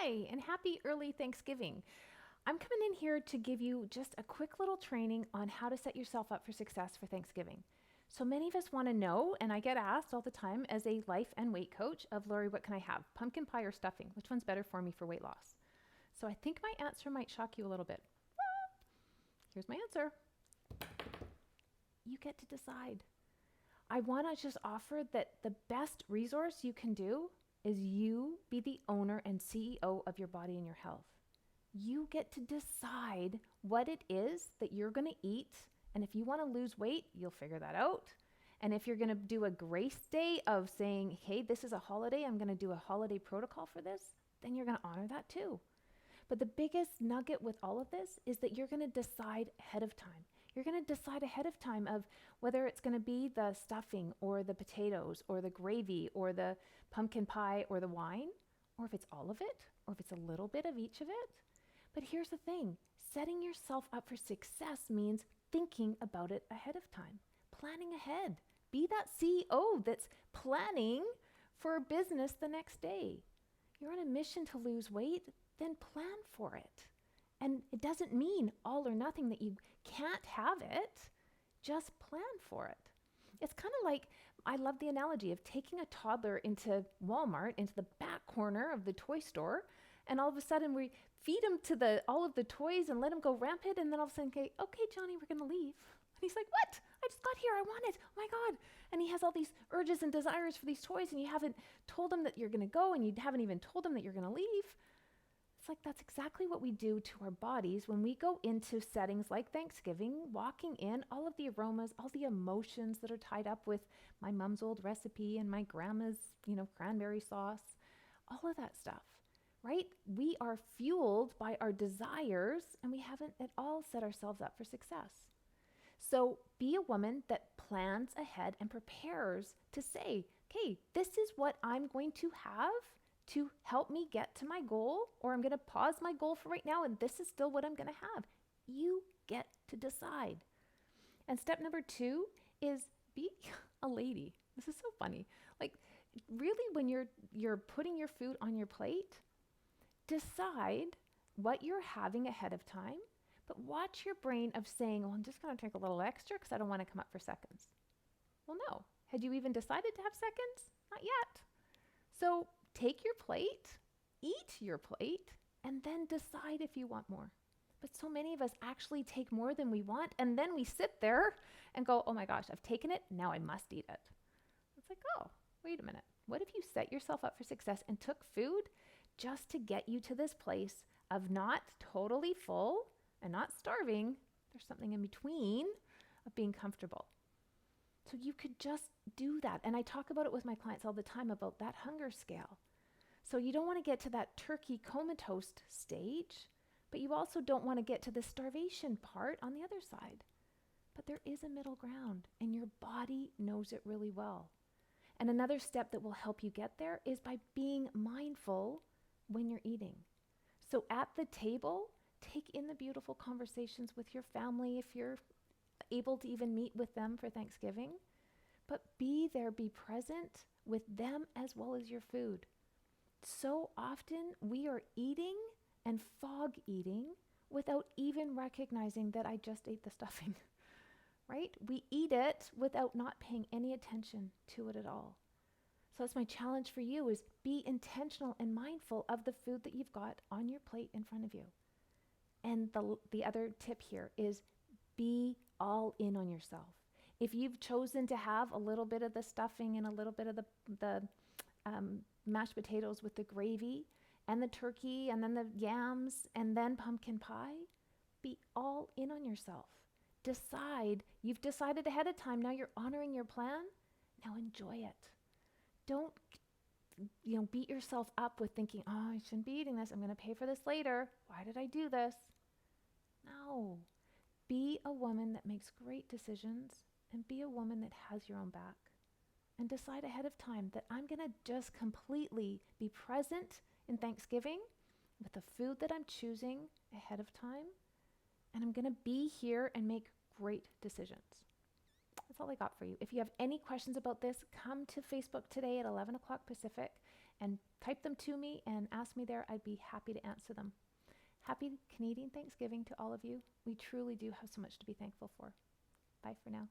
Hi, and happy early Thanksgiving. I'm coming in here to give you just a quick little training on how to set yourself up for success for Thanksgiving. So many of us want to know, and I get asked all the time as a life and weight coach of Lori, what can I have? Pumpkin pie or stuffing? Which one's better for me for weight loss? So I think my answer might shock you a little bit. Here's my answer. You get to decide. I want to just offer that the best resource you can do is you be the owner and CEO of your body and your health. You get to decide what it is that you're going to eat. And if you want to lose weight, you'll figure that out. And if you're going to do a grace day of saying, hey, this is a holiday, I'm going to do a holiday protocol for this, then you're going to honor that too. But the biggest nugget with all of this is that you're going to decide ahead of time. You're going to decide ahead of time of whether it's going to be the stuffing or the potatoes or the gravy or the pumpkin pie or the wine, or if it's all of it, or if it's a little bit of each of it. But here's the thing, setting yourself up for success means thinking about it ahead of time, planning ahead. Be that CEO that's planning for business the next day. You're on a mission to lose weight, then plan for it. And it doesn't mean all or nothing that you can't have it, just plan for it. It's kind of like, I love the analogy of taking a toddler into Walmart, into the back corner of the toy store, and all of a sudden we feed him to all of the toys and let him go rampant, and then all of a sudden, okay, Johnny, we're gonna leave. And he's like, what? I just got here, I want it, oh my God. And he has all these urges and desires for these toys, and you haven't told him that you're gonna go, and you haven't even told him that you're gonna leave. It's like that's exactly what we do to our bodies when we go into settings like Thanksgiving, walking in all of the aromas, all the emotions that are tied up with my mom's old recipe and my grandma's, cranberry sauce, all of that stuff, right? We are fueled by our desires and we haven't at all set ourselves up for success. So be a woman that plans ahead and prepares to say, okay, this is what I'm going to have to help me get to my goal, or I'm going to pause my goal for right now, and this is still what I'm going to have. You get to decide. And step number 2 is be a lady. This is so funny. Like, really, when you're putting your food on your plate, decide what you're having ahead of time, but watch your brain of saying, well, I'm just going to take a little extra because I don't want to come up for seconds. Well, no. Had you even decided to have seconds? Not yet. So take your plate, eat your plate, and then decide if you want more. But so many of us actually take more than we want, and then we sit there and go, oh my gosh, I've taken it, now I must eat it. It's like, oh, wait a minute. What if you set yourself up for success and took food just to get you to this place of not totally full and not starving? There's something in between of being comfortable. So you could just do that. And I talk about it with my clients all the time about that hunger scale. So you don't want to get to that turkey comatose stage, but you also don't want to get to the starvation part on the other side. But there is a middle ground, and your body knows it really well. And another step that will help you get there is by being mindful when you're eating. So at the table, take in the beautiful conversations with your family if you're able to even meet with them for Thanksgiving, but be there, be present with them as well as your food. So often we are eating and fog eating without even recognizing that I just ate the stuffing, right? We eat it without not paying any attention to it at all. So that's my challenge for you is be intentional and mindful of the food that you've got on your plate in front of you. And the other tip here is be all in on yourself. If you've chosen to have a little bit of the stuffing and a little bit of the mashed potatoes with the gravy and the turkey and then the yams and then pumpkin pie, be all in on yourself. Decide. You've decided ahead of time. Now you're honoring your plan. Now enjoy it. Don't beat yourself up with thinking, oh, I shouldn't be eating this. I'm going to pay for this later. Why did I do this? No. Be a woman that makes great decisions and be a woman that has your own back. And decide ahead of time that I'm going to just completely be present in Thanksgiving with the food that I'm choosing ahead of time. And I'm going to be here and make great decisions. That's all I got for you. If you have any questions about this, come to Facebook today at 11 o'clock Pacific and type them to me and ask me there. I'd be happy to answer them. Happy Canadian Thanksgiving to all of you. We truly do have so much to be thankful for. Bye for now.